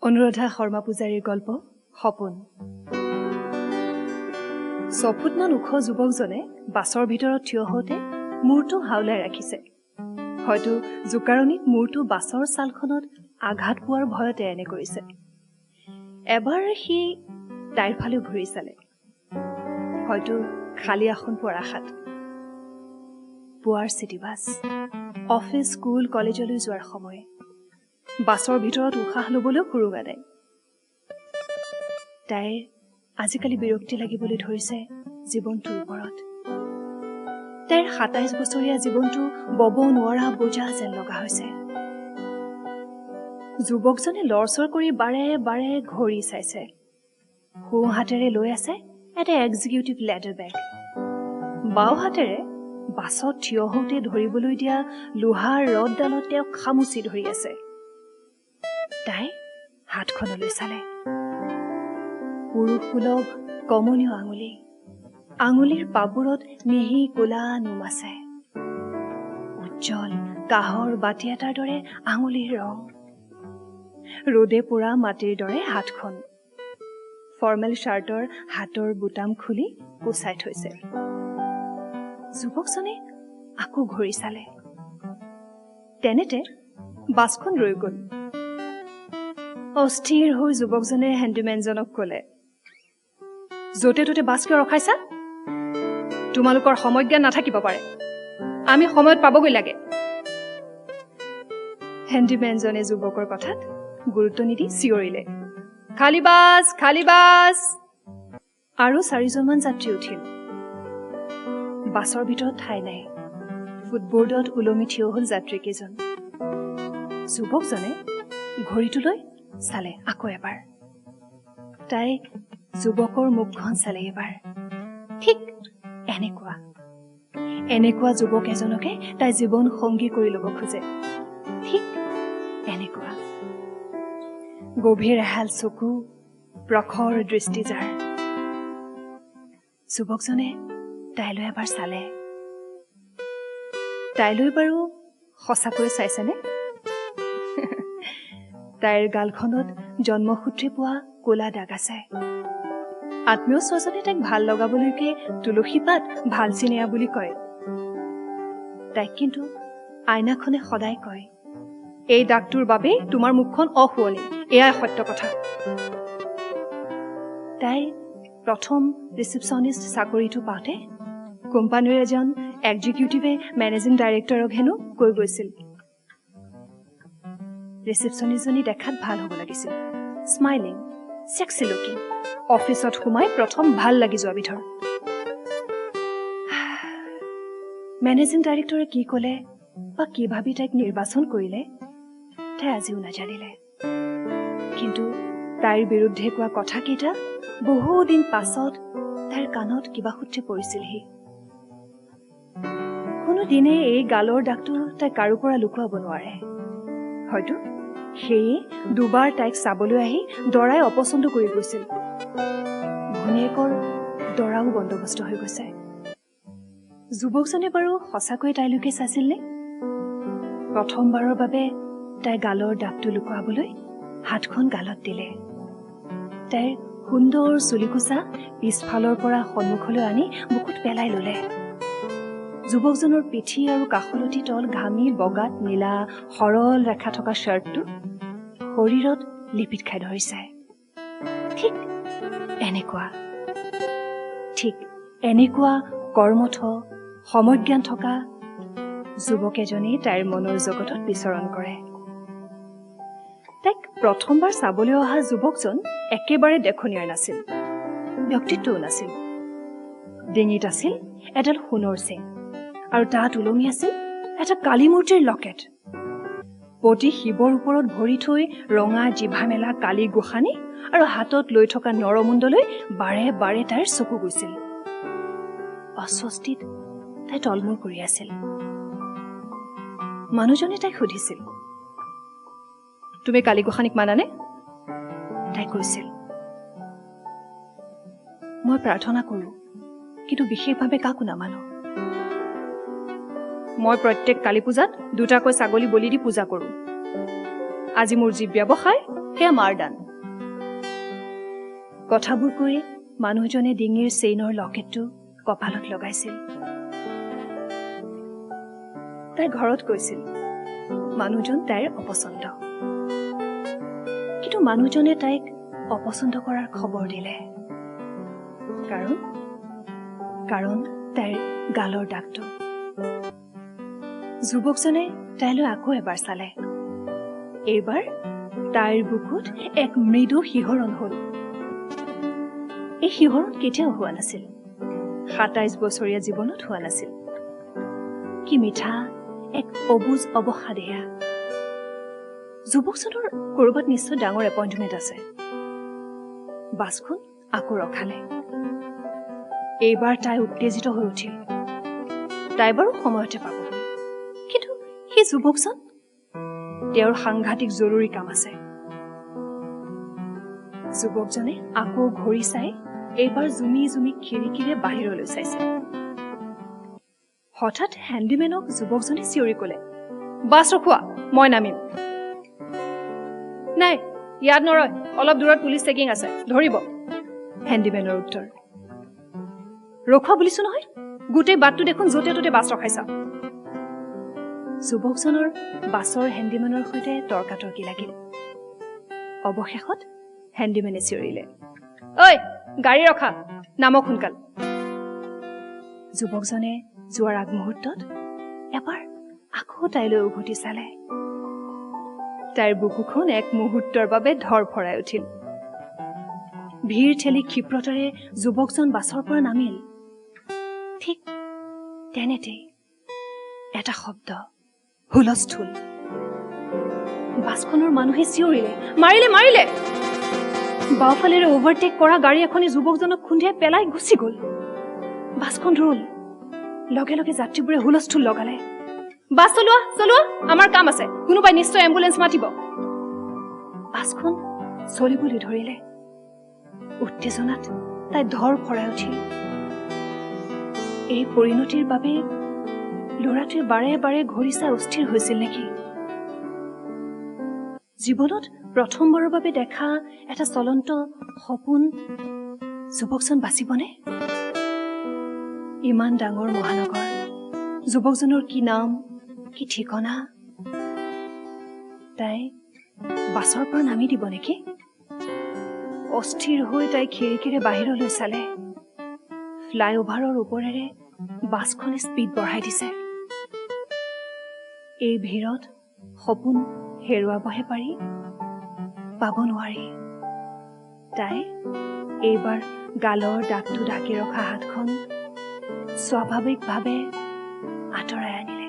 অনুৰাধা শৰ্মা পূজাৰীৰ গল্প সপোন। 6 ফুটমান ওখ যুৱকজনে বাছৰ ভিতৰত থিয় হওঁতে মূৰটো হাওলাই ৰাখিছে। হয়তো জোকাৰণিত মূৰটো বাছৰ ছালখনত আঘাত পোৱাৰ ভয়তে এনে কৰিছে। এবাৰ সি তাইৰ ফালে ঘূৰি চালে, হয়তো খালী আসন পোৱাৰ আশাত। পুৱাৰ চিটি বাছ, অফিচ স্কুল কলেজলৈ যোৱাৰ সময়। বাছৰ ভিতৰত উশাহ ল'বলৈও সুৰুঙা নাই। তাইৰ আজিকালি বিৰক্তি লাগিবলৈ ধৰিছে জীৱনটোৰ ওপৰত। তাইৰ 27 বছৰীয়া জীৱনটো বব নোৱাৰা বোজা যেন লগা হৈছে। যুৱকজনে লৰচৰ কৰি বাৰে বাৰে ঘড়ী চাইছে। সোঁ হাতেৰে লৈ আছে এটা এক্সিকিউটিভ লেডাৰ বেগ। বাওঁ হাতেৰে বাছত থিয় হওঁতে ধৰিবলৈ দিয়া লোহাৰ ৰডডালত তেওঁক খামুচি ধৰি আছে। তাই হাতখনলৈ চালে। পুৰুষসুলভ কমনীয় আঙুলি, আঙুলিৰ পাবোৰত মিহি কোলা নোম আছে। উজ্জ্বল কাঁহৰ বাতি এটাৰ দৰে আঙুলিৰ ৰং। ৰ'দে পোৰা মাটিৰ দৰে হাতখন। ফৰ্মেল শ্বাৰ্টৰ হাতৰ বুটাম খুলি কুচাই থৈছে। যুৱকজনে আকৌ ঘূৰি চালে। তেনেতে বাছখন ৰৈ গ'ল। অস্থিৰ হৈ যুৱকজনে হেণ্ডিমেনজনক ক'লে, য'তে ত'তে বাছ কিয় ৰখাইছা? তোমালোকৰ সময়জ্ঞান নাথাকিব পাৰে, আমি সময়ত পাবগৈ লাগে। হেণ্ডিমেনজনে যুৱকৰ কথাত গুৰুত্ব নিদি চিঞৰিলে, খালী বাছ, খালী বাছ। আৰু 4জনমান যাত্ৰী উঠিল। বাছৰ ভিতৰত ঠাই নাই। ফুটবোৰ্ডত ওলমি থিয় হ'ল যাত্ৰীকেইজন। যুৱকজনে ঘড়ীটোলৈ চালে আকৌ এবাৰ। তাই যুৱকৰ মুখখন চালে এবাৰ। ঠিক এনেকুৱা যুৱক এজনকে তাই জীৱন সংগী কৰি ল'ব খোজে। ঠিক এনেকুৱা গভীৰ এহাল চকু, প্ৰখৰ দৃষ্টি যাৰ। যুৱকজনে তাইলৈ এবাৰ চালে। তাইলৈ বাৰু সঁচাকৈ চাইছেনে? তাইৰ গালখনত জন্মসূত্ৰে পোৱা ক'লা দাগ আছে। আত্মীয় স্বজনে তাইক ভাল লগাবলৈকে তুলসী পাত ভাল চিনেয়া বুলি কয়। তাইক কিন্তু আইনাখনে সদায় কয়, এই দাগটোৰ বাবেই তোমাৰ মুখখন অশুৱনি, এয়াই সত্য কথা। তাই প্ৰথম ৰিচিপশ্যনিষ্ট চাকৰিটো পাওঁতে কোম্পানীৰ এজন এক্সিকিউটিভে মেনেজিং ডাইৰেক্টৰক হেনো কৈ গৈছিল, ৰিচিপশ্যনিষ্টজনী দেখাত ভাল হ'ব লাগিছিল, স্মাইলিং, ছেক্সি লুকিং, অফিচত সোমাই প্ৰথম ভাল লাগি যোৱা বিধৰ। মেনেজিং ডাইৰেক্টৰে কি ক'লে বা কি ভাবি তাইক নিৰ্বাচন কৰিলে তাই আজিও নাজানিলে। কিন্তু তাইৰ বিৰুদ্ধে কোৱা কথাকেইটা বহুদিন পাছত তাইৰ কাণত কিবা সূত্ৰে পৰিছিলহি। কোনো দিনে এই গালৰ দাগটো তাই কাৰো পৰা লুকুৱাব নোৱাৰে। হয়তো সেয়ে দুবাৰ তাইক চাবলৈ আহি দৰাই অপচন্দ কৰি গৈছিল। ভনীয়েকৰ দৰাও বন্দবস্ত হৈ গৈছে। যুৱকজনে বাৰু সঁচাকৈ তাইলৈকে চাইছিল নে? প্ৰথমবাৰৰ বাবে তাই গালৰ দাগটো লুকুৱাবলৈ হাতখন গালত দিলে। তাইৰ সুন্দৰ চুলিকোছা পিছফালৰ পৰা সন্মুখলৈ আনি বুকুত পেলাই ল'লে। যুৱকজনৰ পিঠি আৰু কাষলতি তল ঘামি বগাত নীলা সৰল ৰেখা থকা শ্বাৰ্টটো শৰীৰত লিপিত খাই ধৰিছে। ঠিক এনেকুৱা কৰ্মঠ সমজ্ঞান থকা যুৱক এজনেই তাইৰ মনৰ জগতত বিচৰণ কৰে। তাইক প্ৰথমবাৰ চাবলৈ অহা যুৱকজন একেবাৰে দেখনীয়াৰ নাছিল, ব্যক্তিত্বও নাছিল। ডিঙিত আছিল এডাল সোণৰ চেইন আৰু তাত ওলমি আছিল এটা কালী মূৰ্তিৰ লকেট। পতি শিৱৰ ওপৰত ভৰি থৈ ৰঙা জিভা মেলা কালী গোসানী আৰু হাতত লৈ থকা নৰমুণ্ডলৈ বাৰে বাৰে তাইৰ চকু গৈছিল। অস্বস্তিত তাই তলমূৰ কৰি আছিল। মানুহজনে তাইক সুধিছিল, তুমি কালী গোসানীক মানানে? তাই কৈছিল, মই প্ৰাৰ্থনা কৰোঁ, কিন্তু বিশেষভাৱে কাকো নামানো। মই প্ৰত্যেক কালী পূজাত 2টাকৈ ছাগলী বলি দি পূজা কৰোঁ। আজি মোৰ যি ব্যৱসায় সেয়া মাৰদান। কথাবোৰ কৈ মানুহজনে ডিঙিৰ চেইনৰ লকেটটো কপালত লগাইছিল। তাই ঘৰত কৈছিল মানুহজন তাইৰ অপচন্দ, কিন্তু মানুহজনে তাইক অপচন্দ কৰাৰ খবৰ দিলে। কাৰণ তাইৰ গালৰ দাগটো। যুৱকজনে তাইলৈ আকৌ এবাৰ চালে। এইবাৰ তাইৰ বুকুত এক মৃদু শিহৰণ হল। এই শিহৰণ কেতিয়াও হোৱা নাছিল, ২৭ বছৰীয়া জীৱনত হোৱা নাছিল। কি মিঠা এক অবুজ অৱসাদ এয়া। যুৱকজনৰ ক'ৰবাত নিশ্চয় ডাঙৰ এপইণ্টমেণ্ট আছে। বাছখন আকৌ ৰখালে। এইবাৰ তাই উত্তেজিত হৈ উঠিল। তাই বাৰু সময়তে পাবগৈ, কিন্তু সেই যুৱকজন, তেওঁৰ সাংঘাতিক জৰুৰী কাম আছে। যুৱকজনে আকৌ ঘড়ী চাই এইবাৰ জুমি জুমি খিৰিকীৰে বাহিৰলৈ চাইছে। হঠাৎ হেণ্ডিমেনক যুৱকজনে চিঞৰি ক'লে, বাছ ৰখোৱা, মই নামিম। নাই, ইয়াত নৰয়, অলপ দূৰত পুলিচ চেকিং আছে, ধৰিব। হেণ্ডিমেনৰ উত্তৰ। ৰখোৱা বুলিছো নহয়, গোটেই বাটটো দেখোন য'তে ত'তে বাছ ৰখাইছা। যুৱকজনৰ বাছৰ হেণ্ডিমেনৰ সৈতে তৰ্কাতৰ্কি লাগিল। অৱশেষত হেণ্ডিমেনে চিঞৰিলে, ঐ গাড়ী ৰখা, নামক সোনকাল। যুৱকজনে যোৱাৰ আগমুহূৰ্তত এবাৰ আকৌ তাইলৈ উভতি চালে। তাইৰ বুকুখন এক মুহূৰ্তৰ বাবে ধৰফৰাই উঠিল। ভিৰ ঠেলি ক্ষিপ্ৰতাৰে যুৱকজন বাছৰ পৰা নামিল। ঠিক তেনেতেই এটা শব্দ, হুলস্থুল। বাছখনৰ মানুহে চিঞৰিলে, মাৰিলে মাৰিলে। বাওঁফালেৰে অভাৰটেক কৰা গাড়ী এখনে যুৱকজনক খুন্দিয়াই পেলাই গুচি গ'ল। বাছখন ৰল। লগে লগে যাত্ৰীবোৰে হুলস্থুল লগালে, বাছ চলোৱা চলোৱা, আমাৰ কাম আছে, কোনোবাই নিশ্চয় এম্বুলেন্স মাতিব। বাছখন চলিবলৈ ধৰিলে। উত্তেজনাত তাই ধৰ ফৰাই উঠিল। এই পৰিণতিৰ বাবে ল'ৰাটোৱে বাৰে বাৰে ঘড়ী চাই অস্থিৰ হৈছিল নেকি? জীৱনত প্ৰথমবাৰৰ বাবে দেখা এটা চলন্ত সপোন যুৱকজন বাচিবনে? ইমান ডাঙৰ মহানগৰ, যুৱকজনৰ কি নাম, কি ঠিকনা? তাই বাছৰ পৰা নামি দিব নেকি? অস্থিৰ হৈ তাই খিৰিকীৰে বাহিৰলৈ চালে। ফ্লাইঅভাৰৰ ওপৰেৰে বাছখনে স্পীড বঢ়াই দিছে। এই ভিৰত সপোন হেৰুৱাবহে পাৰি, পাব নোৱাৰি। তাই এইবাৰ গালৰ দাগটো ঢাকি ৰখা হাতখন স্বাভাৱিকভাৱে আঁতৰাই আনিলে।